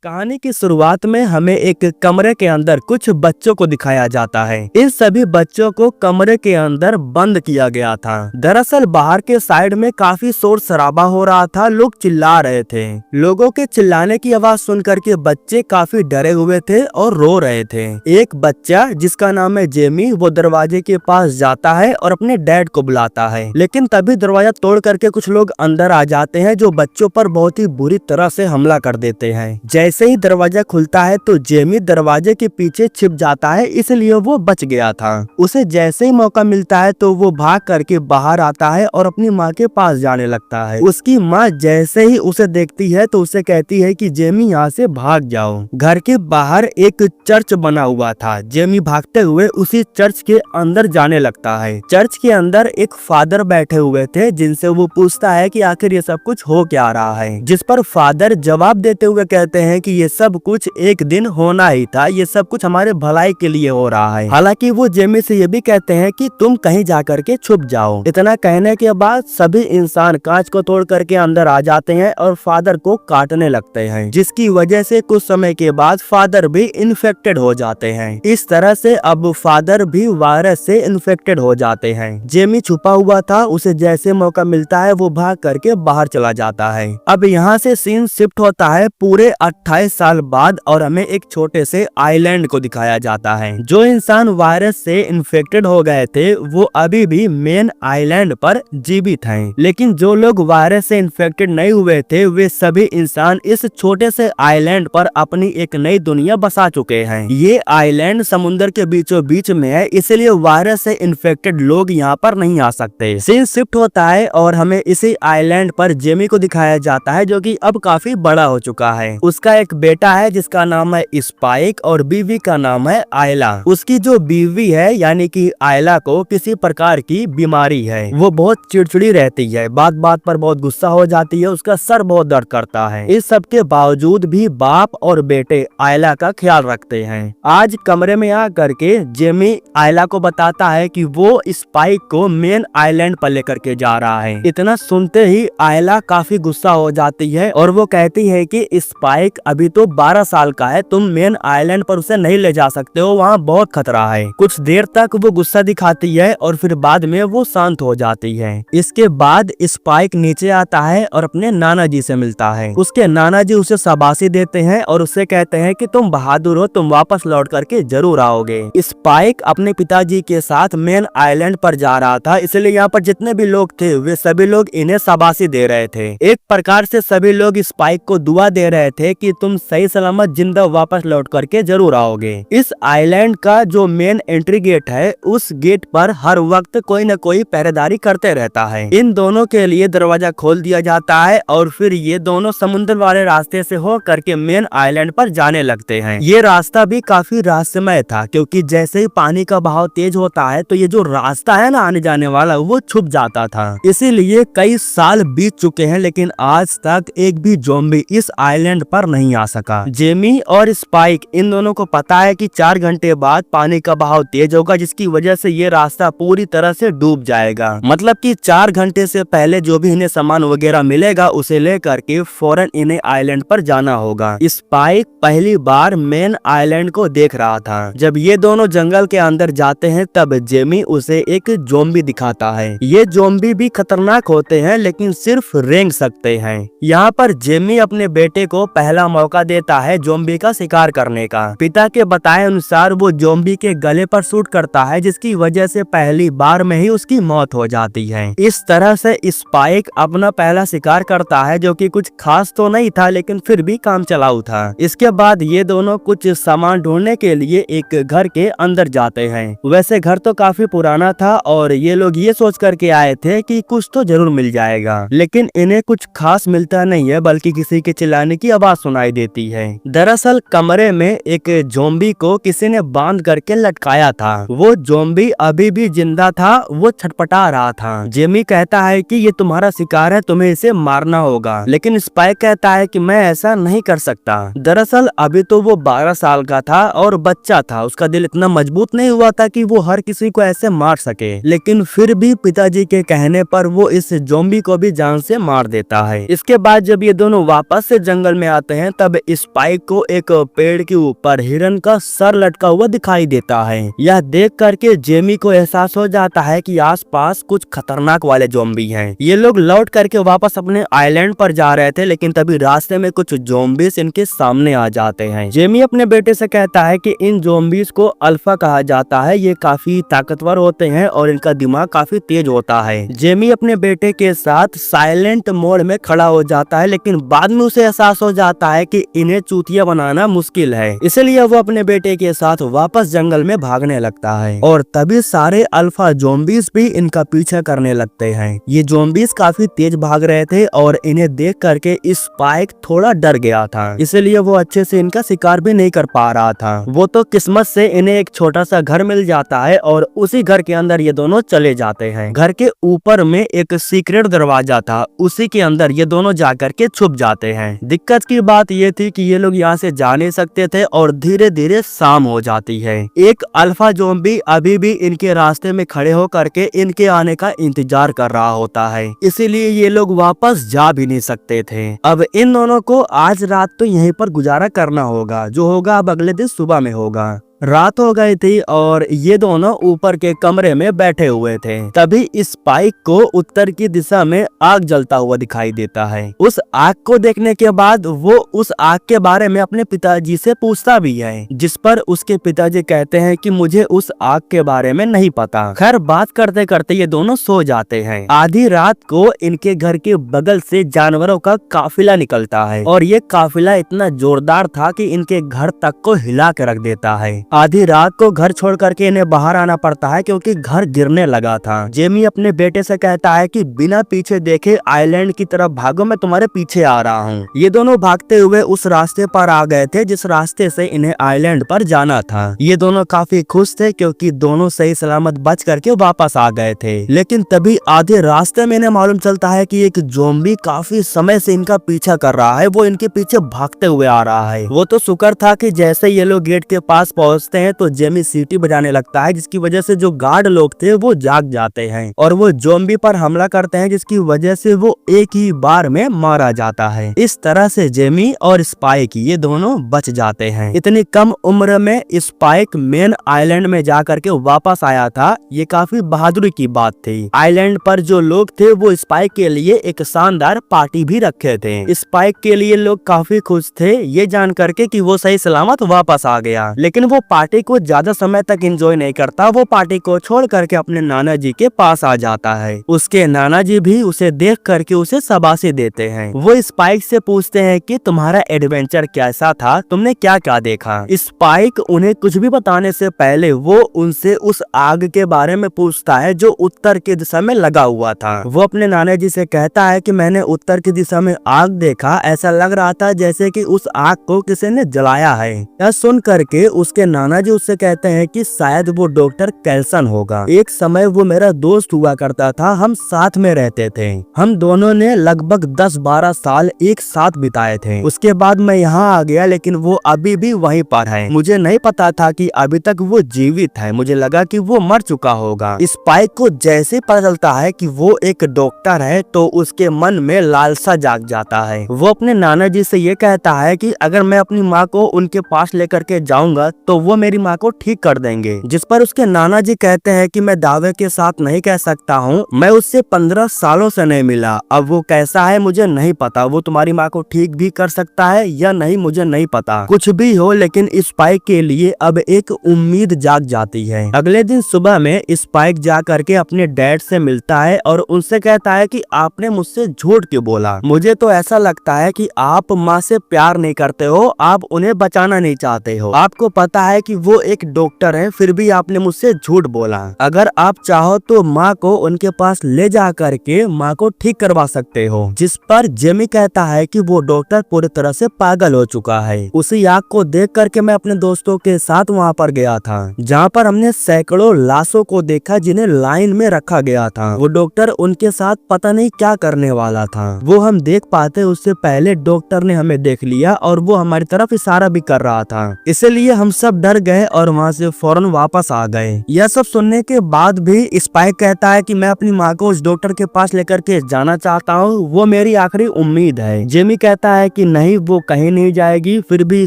कहानी की शुरुआत में हमें एक कमरे के अंदर कुछ बच्चों को दिखाया जाता है। इन सभी बच्चों को कमरे के अंदर बंद किया गया था। दरअसल बाहर के साइड में काफी शोर शराबा हो रहा था, लोग चिल्ला रहे थे। लोगों के चिल्लाने की आवाज सुनकर के बच्चे काफी डरे हुए थे और रो रहे थे। एक बच्चा जिसका नाम है जेमी, वो दरवाजे के पास जाता है और अपने डैड को बुलाता है, लेकिन तभी दरवाजा तोड़ करके कुछ लोग अंदर आ जाते हैं जो बच्चों पर बहुत ही बुरी तरह से हमला कर देते हैं। जैसे ही दरवाजा खुलता है तो जेमी दरवाजे के पीछे छिप जाता है, इसलिए वो बच गया था। उसे जैसे ही मौका मिलता है तो वो भाग करके बाहर आता है और अपनी माँ के पास जाने लगता है। उसकी माँ जैसे ही उसे देखती है तो उसे कहती है कि जेमी यहाँ से भाग जाओ। घर के बाहर एक चर्च बना हुआ था। जेमी भागते हुए उसी चर्च के अंदर जाने लगता है। चर्च के अंदर एक फादर बैठे हुए थे जिनसे वो पूछता है कि आखिर ये सब कुछ हो क्या रहा है, जिस पर फादर जवाब देते हुए कहते हैं कि ये सब कुछ एक दिन होना ही था, ये सब कुछ हमारे भलाई के लिए हो रहा है। हालांकि वो जेमी से ये भी कहते हैं कि तुम कहीं जा करके छुप जाओ। इतना कहने के बाद सभी इंसान कांच को तोड़ करके अंदर आ जाते हैं और फादर को काटने लगते हैं, जिसकी वजह से कुछ समय के बाद फादर भी इन्फेक्टेड हो जाते हैं। इस तरह से अब फादर भी वायरस से इन्फेक्टेड हो जाते हैं। जेमी छुपा हुआ था, उसे जैसे मौका मिलता है वो भाग करके बाहर चला जाता है। अब यहाँ से सीन शिफ्ट होता है पूरे 28 साल बाद और हमें एक छोटे से आइलैंड को दिखाया जाता है। जो इंसान वायरस से इन्फेक्टेड हो गए थे वो अभी भी मेन आइलैंड पर जीवित हैं, लेकिन जो लोग वायरस से इन्फेक्टेड नहीं हुए थे वे सभी इंसान इस छोटे से आइलैंड पर अपनी एक नई दुनिया बसा चुके हैं। ये आइलैंड समुद्र के बीचों बीच में है, इसलिए वायरस से इन्फेक्टेड लोग यहाँ पर नहीं आ सकते। सीन शिफ्ट होता है और हमें इसी आइलैंड पर जेमी को दिखाया जाता है जो कि अब काफी बड़ा हो चुका है। उसका एक बेटा है जिसका नाम है स्पाइक और बीवी का नाम है आयला। उसकी जो बीवी है यानी कि आयला को किसी प्रकार की बीमारी है, वो बहुत चिड़चिड़ी रहती है, बात बात पर बहुत गुस्सा हो जाती है, उसका सर बहुत दर्द करता है। इस सब के बावजूद भी बाप और बेटे आयला का ख्याल रखते हैं। आज कमरे में आ करके जेमी आयला को बताता है कि वो स्पाइक को मेन आइलैंड पर लेकर के जा रहा है। इतना सुनते ही आयला काफी गुस्सा हो जाती है और वो कहती है कि स्पाइक अभी तो 12 साल का है, तुम मेन आइलैंड पर उसे नहीं ले जा सकते हो, वहाँ बहुत खतरा है। कुछ देर तक वो गुस्सा दिखाती है और फिर बाद में वो शांत हो जाती है। इसके बाद स्पाइक नीचे आता है और अपने नाना जी से मिलता है। उसके नाना जी उसे शाबाशी देते हैं और उससे कहते हैं कि तुम बहादुर हो, तुम वापस लौट करके जरूर आओगे। स्पाइक अपने पिताजी के साथ मेन आइलैंड पर जा रहा था, इसलिए यहाँ पर जितने भी लोग थे वे सभी लोग इन्हें शाबाशी दे रहे थे। एक प्रकार से सभी लोग स्पाइक को दुआ दे रहे थे कि तुम सही सलामत जिंदा वापस लौट करके जरूर आओगे। इस आइलैंड का जो मेन एंट्री गेट है उस गेट पर हर वक्त कोई न कोई पहरेदारी करते रहता है। इन दोनों के लिए दरवाजा खोल दिया जाता है और फिर ये दोनों समुद्र वाले रास्ते से हो करके मेन आइलैंड पर जाने लगते हैं। ये रास्ता भी काफी रहस्यमय था क्योंकि जैसे ही पानी का बहाव तेज होता है तो ये जो रास्ता है ना आने जाने वाला वो छुप जाता था। इसीलिए कई साल बीत चुके हैं लेकिन आज तक एक भी ज़ॉम्बी इस आइलैंड पर नहीं आ सका। जेमी और स्पाइक इन दोनों को पता है कि 4 घंटे बाद पानी का बहाव तेज होगा, जिसकी वजह से ये रास्ता पूरी तरह से डूब जाएगा। मतलब कि 4 घंटे से पहले जो भी इन्हें सामान वगैरह मिलेगा उसे लेकर के फौरन इन्हें आइलैंड पर जाना होगा। स्पाइक पहली बार मेन आइलैंड को देख रहा था। जब ये दोनों जंगल के अंदर जाते हैं तब जेमी उसे एक ज़ॉम्बी दिखाता है। ये ज़ॉम्बी भी खतरनाक होते हैं लेकिन सिर्फ रेंग सकते हैं। यहाँ पर जेमी अपने बेटे को पहला मौका देता है ज़ॉम्बी का शिकार करने का। पिता के बताए अनुसार वो ज़ॉम्बी के गले पर शूट करता है, जिसकी वजह से पहली बार में ही उसकी मौत हो जाती है। इस तरह से स्पाइक अपना पहला शिकार करता है जो कि कुछ खास तो नहीं था लेकिन फिर भी काम चलाऊ था। इसके बाद ये दोनों कुछ सामान ढूंढने के लिए एक घर के अंदर जाते हैं। वैसे घर तो काफी पुराना था और ये लोग ये सोच करके आए थे कि कुछ तो जरूर मिल जाएगा, लेकिन इन्हें कुछ खास मिलता नहीं है बल्कि किसी के चिल्लाने की आवाज सुनाई देती है। दरअसल कमरे में एक ज़ॉम्बी को किसी ने बांध करके लटकाया था। वो ज़ॉम्बी अभी भी जिंदा था, वो छटपटा रहा था। जेमी कहता है कि ये तुम्हारा शिकार है, तुम्हें इसे मारना होगा, लेकिन स्पाइक कहता है कि मैं ऐसा नहीं कर सकता। दरअसल अभी तो वो 12 साल का था और बच्चा था, उसका दिल इतना मजबूत नहीं हुआ था कि वो हर किसी को ऐसे मार सके, लेकिन फिर भी पिताजी के कहने पर वो इस ज़ॉम्बी को भी जान से मार देता है। इसके बाद जब ये दोनों वापस से जंगल में आते हैं हैं तब स्पाइक को एक पेड़ के ऊपर हिरन का सर लटका हुआ दिखाई देता है। यह देख करके जेमी को एहसास हो जाता है कि आसपास कुछ खतरनाक वाले ज़ॉम्बी हैं। ये लोग लौट करके वापस अपने आइलैंड पर जा रहे थे, लेकिन तभी रास्ते में कुछ ज़ॉम्बीज इनके सामने आ जाते हैं। जेमी अपने बेटे से कहता है कि इन ज़ॉम्बीज को अल्फा कहा जाता है। ये काफी ताकतवर होते हैं और इनका दिमाग काफी तेज होता है। जेमी अपने बेटे के साथ साइलेंट मोड में खड़ा हो जाता है, लेकिन बाद में उसे एहसास हो जाता है कि इन्हें चूतिया बनाना मुश्किल है, इसलिए वो अपने बेटे के साथ वापस जंगल में भागने लगता है। और तभी सारे अल्फा ज़ॉम्बीज भी इनका पीछा करने लगते हैं। ये ज़ॉम्बीज काफी तेज भाग रहे थे और इन्हें देख करके स्पाइक थोड़ा डर गया था, इसलिए वो अच्छे से इनका शिकार भी नहीं कर पा रहा था। वो तो किस्मत से इन्हें एक छोटा सा घर मिल जाता है और उसी घर के अंदर ये दोनों चले जाते हैं। घर के ऊपर में एक सीक्रेट दरवाजा था, उसी के अंदर ये दोनों जाकर के छुप जाते हैं। दिक्कत की बात ये थी कि ये लोग यहाँ से जा नहीं सकते थे और धीरे धीरे शाम हो जाती है। एक अल्फा ज़ॉम्बी अभी भी इनके रास्ते में खड़े होकर के इनके आने का इंतजार कर रहा होता है, इसीलिए ये लोग वापस जा भी नहीं सकते थे। अब इन दोनों को आज रात तो यहीं पर गुजारा करना होगा, जो होगा अब अगले दिन सुबह में होगा। रात हो गई थी और ये दोनों ऊपर के कमरे में बैठे हुए थे। तभी स्पाइक को उत्तर की दिशा में आग जलता हुआ दिखाई देता है। उस आग को देखने के बाद वो उस आग के बारे में अपने पिताजी से पूछता भी है, जिस पर उसके पिताजी कहते हैं कि मुझे उस आग के बारे में नहीं पता। खैर बात करते करते ये दोनों सो जाते हैं। आधी रात को इनके घर के बगल से जानवरों का काफिला निकलता है और ये काफिला इतना जोरदार था कि इनके घर तक को हिला के रख देता है। आधी रात को घर छोड़ करके इन्हें बाहर आना पड़ता है क्योंकि घर गिरने लगा था। जेमी अपने बेटे से कहता है कि बिना पीछे देखे आइलैंड की तरफ भागो, मैं तुम्हारे पीछे आ रहा हूँ। ये दोनों भागते हुए उस रास्ते पर आ गए थे जिस रास्ते से इन्हें आइलैंड पर जाना था। ये दोनों काफी खुश थे क्योंकि दोनों सही सलामत बच करके वापस आ गए थे। लेकिन तभी आधे रास्ते में इन्हें मालूम चलता है कि एक ज़ॉम्बी काफी समय से इनका पीछा कर रहा है, वो इनके पीछे भागते हुए आ रहा है। वो तो शुक्र था कि जैसे ये लोग गेट के पास पहुंचते हैं तो जेमी सीटी बजाने लगता है, जिसकी वजह से जो गार्ड लोग थे वो जाग जाते हैं और वो ज़ॉम्बी पर हमला करते हैं, जिसकी वजह से वो एक ही बार में मारा जाता है। इस तरह से जेमी और स्पाइक ये दोनों बच जाते हैं। इतनी कम उम्र में स्पाइक मेन आइलैंड में जाकर के वापस आया था, ये काफी बहादुरी की बात थी। आइलैंड पर जो लोग थे वो स्पाइक के लिए एक शानदार पार्टी भी रखे थे। स्पाइक के लिए लोग काफी खुश थे ये जान करके कि वो सही सलामत वापस आ गया, लेकिन वो पार्टी को ज्यादा समय तक एंजॉय नहीं करता। वो पार्टी को छोड़ करके अपने नाना जी के पास आ जाता है। उसके नाना जी भी उसे देख करके उसे शाबाशी देते हैं। वो स्पाइक से पूछते हैं कि तुम्हारा एडवेंचर कैसा था, तुमने क्या क्या देखा। स्पाइक उन्हें कुछ भी बताने से पहले वो उनसे उस आग के बारे में पूछता है जो उत्तर की दिशा में लगा हुआ था। वो अपने नाना जी से कहता है कि मैंने उत्तर की दिशा में आग देखा, ऐसा लग रहा था जैसे कि उस आग को किसी ने जलाया है। यह सुन करके उसके नाना जी उससे कहते हैं कि शायद वो डॉक्टर कैल्सन होगा। एक समय वो मेरा दोस्त हुआ करता था, हम साथ में रहते थे। हम दोनों ने लगभग 10-12 साल एक साथ बिताए थे। उसके बाद मैं यहाँ आ गया, लेकिन वो अभी भी वहीं पर है। मुझे नहीं पता था कि अभी तक वो जीवित है, मुझे लगा कि वो मर चुका होगा। स्पाइक को जैसे पता चलता है कि वो एक डॉक्टर है तो उसके मन में लालसा जाग जाता है। वो अपने नाना जी से ये कहता है कि अगर मैं अपनी माँ को उनके पास लेकर के जाऊंगा तो वो मेरी माँ को ठीक कर देंगे। जिस पर उसके नाना जी कहते हैं कि मैं दावे के साथ नहीं कह सकता हूँ, मैं उससे 15 सालों से नहीं मिला। अब वो कैसा है मुझे नहीं पता, वो तुम्हारी माँ को ठीक भी कर सकता है या नहीं मुझे नहीं पता। कुछ भी हो, लेकिन स्पाइक के लिए अब एक उम्मीद जाग जाती है। अगले दिन सुबह में स्पाइक जा करके अपने डैड से मिलता है और उनसे कहता है कि आपने मुझसे झूठ क्यों बोला। मुझे तो ऐसा लगता है कि आप माँ से प्यार नहीं करते हो, आप उन्हें बचाना नहीं चाहते हो। आपको पता है कि वो एक डॉक्टर है, फिर भी आपने मुझसे झूठ बोला। अगर आप चाहो तो माँ को उनके पास ले जा करके माँ को ठीक करवा सकते हो। जिस पर जेमी कहता है कि वो डॉक्टर पूरी तरह से पागल हो चुका है। उसी आग को देख करके मैं अपने दोस्तों के साथ वहाँ पर गया था, जहाँ पर हमने सैकड़ों लाशों को देखा जिन्हें लाइन में रखा गया था। वो डॉक्टर उनके साथ पता नहीं क्या करने वाला था। वो हम देख पाते उससे पहले डॉक्टर ने हमें देख लिया और वो हमारी तरफ इशारा भी कर रहा था, इसलिए हम सब डर गए और वहाँ से फौरन वापस आ गए। यह सब सुनने के बाद भी स्पाइक कहता है कि मैं अपनी माँ को उस डॉक्टर के पास लेकर के जाना चाहता हूँ, वो मेरी आखिरी उम्मीद है। जेमी कहता है कि नहीं, वो कहीं नहीं जाएगी। फिर भी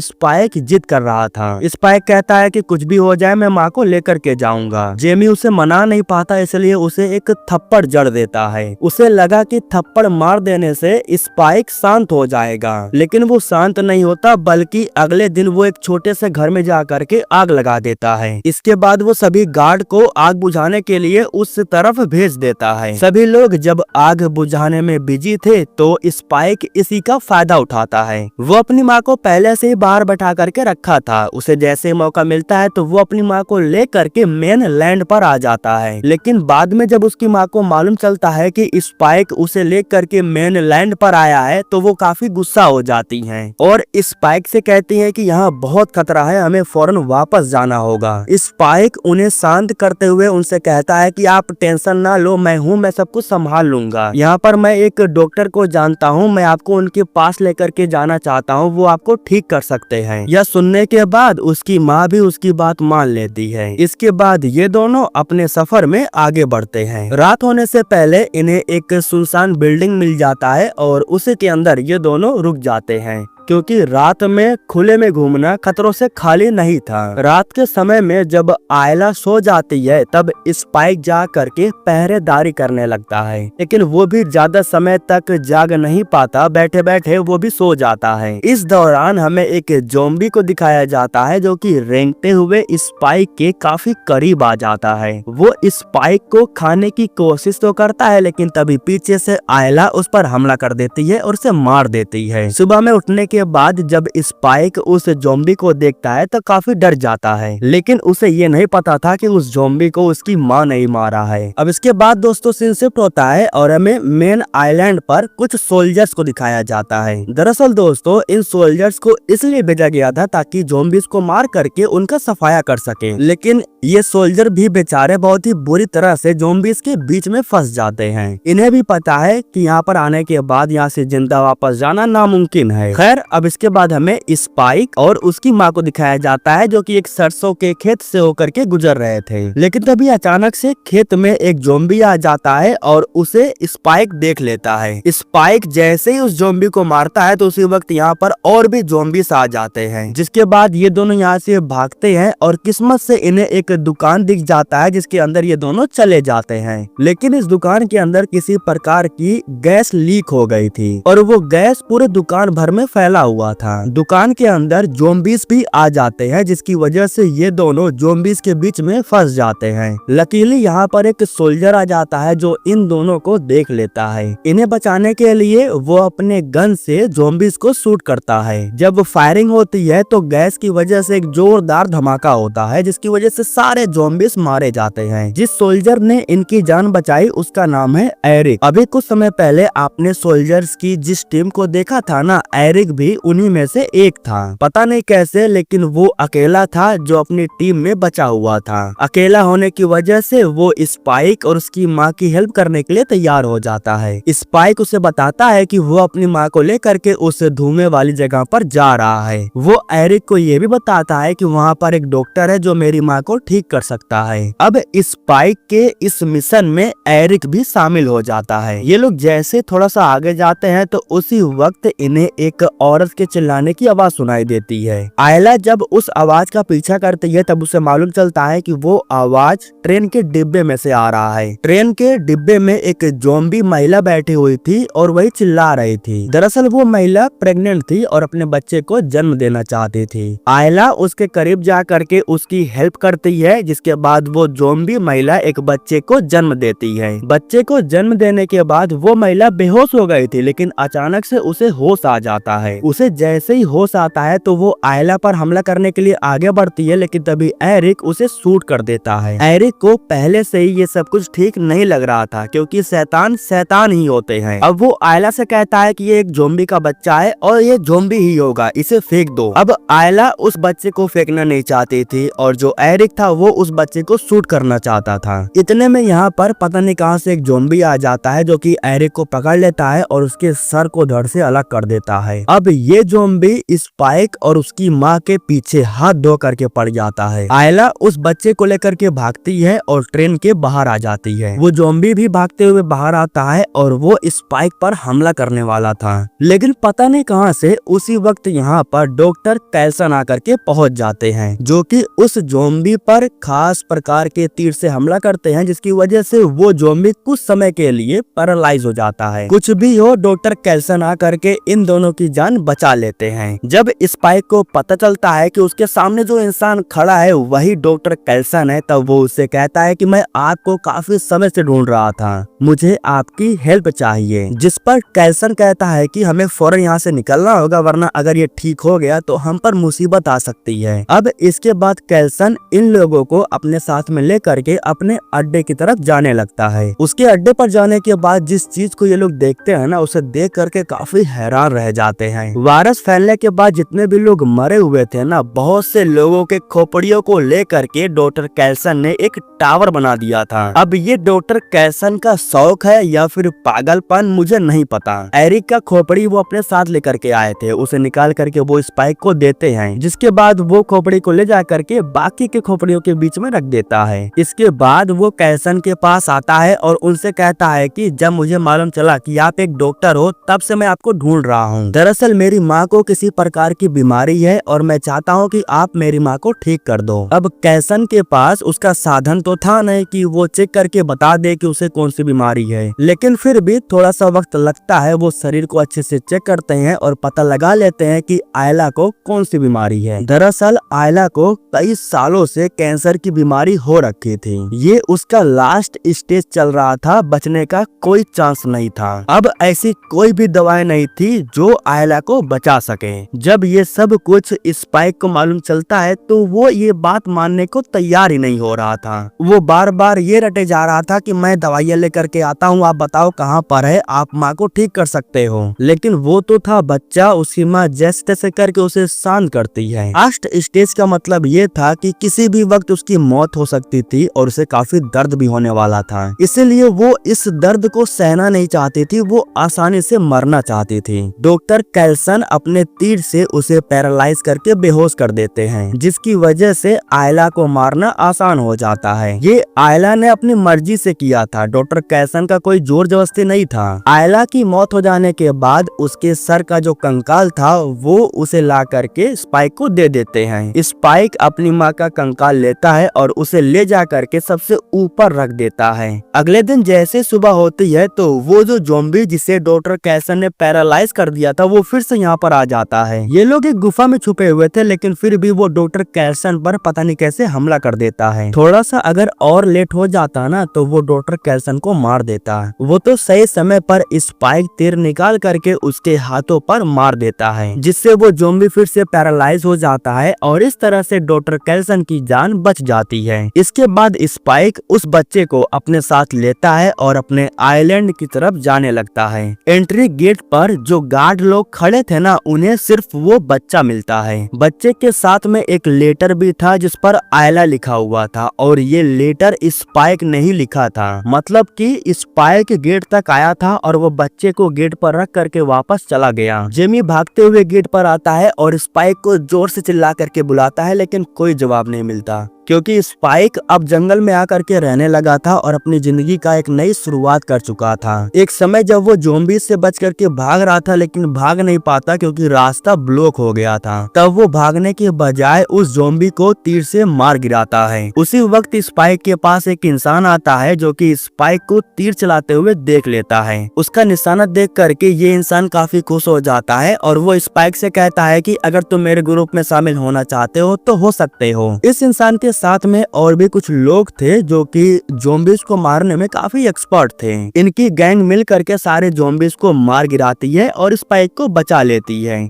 स्पाइक जिद कर रहा था। स्पाइक कहता है कि कुछ भी हो जाए मैं माँ को लेकर के जाऊंगा। जेमी उसे मना नहीं पाता, इसलिए उसे एक थप्पड़ जड़ देता है। उसे लगा कि थप्पड़ मार देने से स्पाइक शांत हो जाएगा, लेकिन वो शांत नहीं होता, बल्कि अगले दिन वो एक छोटे से घर में जा करके आग लगा देता है। इसके बाद वो सभी गार्ड को आग बुझाने के लिए उस तरफ भेज देता है। सभी लोग जब आग बुझाने में बिजी थे तो स्पाइक इसी का फायदा उठाता है। वो अपनी माँ को पहले से ही बाहर बैठा करके रखा था। उसे जैसे ही मौका मिलता है तो वो अपनी माँ को ले करके मेन लैंड पर आ जाता है। लेकिन बाद में जब उसकी माँ को मालूम चलता है कि स्पाइक उसे ले करके मेन लैंड पर आया है तो वो काफी गुस्सा हो जाती हैं और स्पाइक से कहती हैं कि यहाँ बहुत खतरा है, हमें फौरन वापस जाना होगा। स्पाइक उन्हें शांत करते हुए उनसे कहता है कि आप टेंशन ना लो, मैं हूँ, मैं सब कुछ संभाल लूंगा। यहाँ पर मैं एक डॉक्टर को जानता हूँ, मैं आपको उनके पास लेकर के जाना चाहता हूँ, वो आपको ठीक कर सकते हैं। यह सुनने के बाद उसकी माँ भी उसकी बात मान लेती है। इसके बाद ये दोनों अपने सफर में आगे बढ़ते हैं। रात होने से पहले इन्हें एक सुनसान बिल्डिंग मिल जाता है और उसी के अंदर ये दोनों रुक जाते हैं, क्योंकि रात में खुले में घूमना खतरों से खाली नहीं था। रात के समय में जब आयला सो जाती है तब स्पाइक जा करके पहरेदारी करने लगता है, लेकिन वो भी ज्यादा समय तक जाग नहीं पाता, बैठे बैठे वो भी सो जाता है। इस दौरान हमें एक ज़ॉम्बी को दिखाया जाता है जो कि रेंगते हुए स्पाइक के काफी करीब आ जाता है। वो स्पाइक को खाने की कोशिश तो करता है, लेकिन तभी पीछे से आयला उस पर हमला कर देती है और उसे मार देती है। सुबह में उठने के बाद जब स्पाइक उस ज़ॉम्बी को देखता है तो काफी डर जाता है, लेकिन उसे ये नहीं पता था कि उस ज़ॉम्बी को उसकी माँ नहीं मारा है। अब इसके बाद दोस्तों सीन शिफ्ट होता है और हमें मेन आइलैंड पर कुछ सोल्जर्स को दिखाया जाता है। दरअसल दोस्तों इन सोल्जर्स को इसलिए भेजा गया था ताकि ज़ॉम्बीज को मार करके उनका सफाया कर सके, लेकिन ये सोल्जर भी बेचारे बहुत ही बुरी तरह से ज़ॉम्बीज के बीच में फंस जाते हैं। इन्हें भी पता है कि यहाँ पर आने के बाद यहाँ से जिंदा वापस जाना नामुमकिन है। खैर अब इसके बाद हमें स्पाइक और उसकी माँ को दिखाया जाता है जो कि एक सरसों के खेत से होकर के गुजर रहे थे, लेकिन तभी अचानक से खेत में एक ज़ॉम्बी आ जाता है और उसे स्पाइक देख लेता है। स्पाइक जैसे ही उस ज़ॉम्बी को मारता है तो उसी वक्त यहाँ पर और भी ज़ॉम्बीज आ जाते हैं, जिसके बाद ये दोनों यहाँ से भागते हैं और किस्मत से इन्हें एक दुकान दिख जाता है जिसके अंदर ये दोनों चले जाते हैं। लेकिन इस दुकान के अंदर किसी प्रकार की गैस लीक हो गई थी और वो गैस पूरे दुकान भर में फैला हुआ था। दुकान के अंदर ज़ॉम्बीज भी आ जाते हैं, जिसकी वजह से ये दोनों ज़ॉम्बीज के बीच में फंस जाते हैं। लकीली यहाँ पर एक सोल्जर आ जाता है जो इन दोनों को देख लेता है। इन्हें बचाने के लिए वो अपने गन से ज़ॉम्बीज को शूट करता है। जब फायरिंग होती है तो गैस की वजह से एक जोरदार धमाका होता है, जिसकी वजह से सारे ज़ॉम्बीज मारे जाते हैं। जिस सोल्जर ने इनकी जान बचाई उसका नाम है एरिक। अभी कुछ समय पहले आपने सोल्जर्स की जिस टीम को देखा था ना, एरिक भी उन्हीं में से एक था। पता नहीं कैसे, लेकिन वो अकेला था जो अपनी टीम में बचा हुआ था। अकेला होने की वजह से वो स्पाइक और उसकी माँ की हेल्प करने के लिए तैयार हो जाता है। स्पाइक उसे बताता है कि वो अपनी माँ को लेकर के उस धुएं वाली जगह पर जा रहा है। वो एरिक को ये भी बताता है कि वहाँ पर एक डॉक्टर है जो मेरी माँ को ठीक कर सकता है। अब स्पाइक के इस मिशन में एरिक भी शामिल हो जाता है। ये लोग जैसे थोड़ा सा आगे जाते हैं तो उसी वक्त इन्हें एक औरत के चिल्लाने की आवाज सुनाई देती है। आयला जब उस आवाज का पीछा करती है तब उसे मालूम चलता है कि वो आवाज ट्रेन के डिब्बे में से आ रहा है। ट्रेन के डिब्बे में एक ज़ॉम्बी महिला बैठी हुई थी और वही चिल्ला रही थी। दरअसल वो महिला प्रेग्नेंट थी और अपने बच्चे को जन्म देना चाहती थी। आयला उसके करीब जा करके उसकी हेल्प करती है, जिसके बाद वो ज़ॉम्बी महिला एक बच्चे को जन्म देती है। बच्चे को जन्म देने के बाद वो महिला बेहोश हो गई थी, लेकिन अचानक से उसे होश आ जाता है। उसे जैसे ही होश आता है तो वो आयला पर हमला करने के लिए आगे बढ़ती है, लेकिन तभी एरिक उसे शूट कर देता है। एरिक को पहले से ही ये सब कुछ ठीक नहीं लग रहा था, क्योंकि शैतान शैतान ही होते हैं। अब वो आयला से कहता है कि ये एक ज़ॉम्बी का बच्चा है और ये ज़ॉम्बी ही होगा, इसे फेंक दो। अब आयला उस बच्चे को फेंकना नहीं चाहती थी और जो एरिक था वो उस बच्चे को शूट करना चाहता था। इतने में यहाँ पर पता नहीं कहां से एक ज़ॉम्बी आ जाता है जो कि एरिक को पकड़ लेता है और उसके सर को धड़ से अलग कर देता है। अब ये ज़ॉम्बी स्पाइक और उसकी माँ के पीछे हाथ धो करके पड़ जाता है। आयला उस बच्चे को लेकर के भागती है और ट्रेन के बाहर आ जाती है। वो ज़ॉम्बी भी भागते हुए बाहर आता है और वो स्पाइक पर हमला करने वाला था, लेकिन पता नहीं कहां से उसी वक्त यहाँ पर डॉक्टर कैल्सन आकर के पहुंच जाते हैं, जो कि उस ज़ॉम्बी पर खास प्रकार के तीर से हमला करते हैं, जिसकी वजह से वो ज़ॉम्बी कुछ समय के लिए पैरालाइज हो जाता है। कुछ भी हो, डॉक्टर कैल्सन आकर के इन दोनों की जान बचा लेते हैं। जब स्पाइक को पता चलता है कि उसके सामने जो इंसान खड़ा है वही डॉक्टर कैल्सन है, तब वो उससे कहता है कि मैं आपको काफी समय से ढूंढ रहा था, मुझे आपकी हेल्प चाहिए। जिस पर कैल्सन कहता है कि हमें फौरन यहाँ से निकलना होगा, वरना अगर ये ठीक हो गया तो हम पर मुसीबत आ सकती है। अब इसके बाद कैल्सन इन लोगों को अपने साथ में लेकर के अपने अड्डे की तरफ जाने लगता है। उसके अड्डे पर जाने के बाद जिस चीज को ये लोग देखते हैं ना, उसे देख करके काफी हैरान रह जाते हैं। वायरस फैलने के बाद जितने भी लोग मरे हुए थे ना, बहुत से लोगों के खोपड़ियों को लेकर के डॉक्टर कैल्सन ने एक टावर बना दिया था। अब ये डॉक्टर कैल्सन का शौक है या फिर पागलपन, मुझे नहीं पता। एरिक का खोपड़ी वो अपने साथ लेकर के आए थे, उसे निकाल करके वो स्पाइक को देते हैं, जिसके बाद वो खोपड़ी को ले जा करके बाकी के खोपड़ियों के बीच में रख देता है। इसके बाद वो कैल्सन के पास आता है और उनसे कहता है कि जब मुझे मालूम चला कि आप एक डॉक्टर हो, तब से मैं आपको ढूंढ रहा हूँ। दरअसल मेरी माँ को किसी प्रकार की बीमारी है और मैं चाहता हूँ कि आप मेरी माँ को ठीक कर दो। अब कैल्सन के पास उसका साधन तो था नहीं कि वो चेक करके बता दे कि उसे कौन सी बीमारी है, लेकिन फिर भी थोड़ा सा वक्त लगता है। वो शरीर को अच्छे से चेक करते हैं और पता लगा लेते हैं कि आयला को कौन सी बीमारी है। दरअसल आयला को कई सालों से कैंसर की बीमारी हो रखी थी। ये उसका लास्ट स्टेज चल रहा था, बचने का कोई चांस नहीं था। अब ऐसी कोई भी दवाई नहीं थी जो आयला को बचा सके। जब ये सब कुछ स्पाइक को मालूम चलता है तो वो ये बात मानने को तैयार ही नहीं हो रहा था। वो बार बार ये रटे जा रहा था कि मैं दवाइयाँ लेकर के आता हूँ, आप बताओ कहाँ पर है, आप माँ को ठीक कर सकते हो। लेकिन वो तो था बच्चा, उसकी माँ जैसे तैसे करके उसे शांत करती है। लास्ट स्टेज का मतलब ये था कि किसी भी वक्त उसकी मौत हो सकती थी और उसे काफी दर्द भी होने वाला था। इसीलिए वो इस दर्द को सहना नहीं चाहती थी, वो आसानी से मरना चाहती थी। डॉक्टर कैल्सन अपने तीर से उसे पैरालाइज करके बेहोश कर देते हैं, जिसकी वजह से आयला को मारना आसान हो जाता है। ये आयला ने अपनी मर्जी से किया था, डॉक्टर कैल्सन का कोई जोर जबरदस्ती नहीं था। आयला की मौत हो जाने के बाद उसके सर का जो कंकाल था वो उसे ला करके स्पाइक को दे देते हैं। स्पाइक अपनी माँ का कंकाल लेता है और उसे ले जा करके सबसे ऊपर रख देता है। अगले दिन जैसे सुबह होती है तो वो जो ज़ॉम्बी जिसे डॉक्टर कैल्सन ने पैरालाइज कर दिया था वो फिर से यहाँ पर आ जाता है। ये लोग एक गुफा में छुपे हुए थे, लेकिन फिर भी वो डॉक्टर कैल्सन पर पता नहीं कैसे हमला कर देता है। थोड़ा सा अगर और लेट हो जाता ना तो वो डॉक्टर कैल्सन को मार देता। वो तो सही समय पर स्पाइक तीर निकाल करके उसके हाथों पर मार देता है, जिससे वो ज़ॉम्बी फिर से पैरालाइज हो जाता है और इस तरह से डॉक्टर कैल्सन की जान बच जाती है। इसके बाद स्पाइक उस बच्चे को अपने साथ लेता है और अपने आइलैंड की तरफ जाने लगता है। एंट्री गेट पर जो गार्ड लोग खड़े थे ना, उन्हें सिर्फ वो बच्चा मिलता है। बच्चे के साथ में एक लेटर भी था जिस पर आयला लिखा हुआ था, और ये लेटर स्पाइक नहीं लिखा था। मतलब कि स्पाइक गेट तक आया था और वो बच्चे को गेट पर रख करके वापस चला गया। जेमी भागते हुए गेट पर आता है और स्पाइक को जोर से चिल्ला करके बुलाता है, लेकिन कोई जवाब नहीं मिलता, क्योंकि स्पाइक अब जंगल में आकर के रहने लगा था और अपनी जिंदगी का एक नई शुरुआत कर चुका था। एक समय जब वो ज़ॉम्बी से बच करके भाग रहा था, लेकिन भाग नहीं पाता क्योंकि रास्ता ब्लॉक हो गया था। तब वो भागने के बजाय उस ज़ॉम्बी को तीर से मार गिराता है। उसी वक्त स्पाइक के पास एक इंसान आता है जो कि स्पाइक को तीर चलाते हुए देख लेता है। उसका निशाना देख करके ये इंसान काफी खुश हो जाता है और वो स्पाइक से कहता है कि अगर तुम मेरे ग्रुप में शामिल होना चाहते हो तो हो सकते हो। इस इंसान के साथ में और भी कुछ लोग थे जो कि ज़ॉम्बीज को मारने में काफी एक्सपर्ट थे। इनकी गैंग मिल करके सारे ज़ॉम्बीज को मार गिराती है और स्पाइक को बचा लेती है।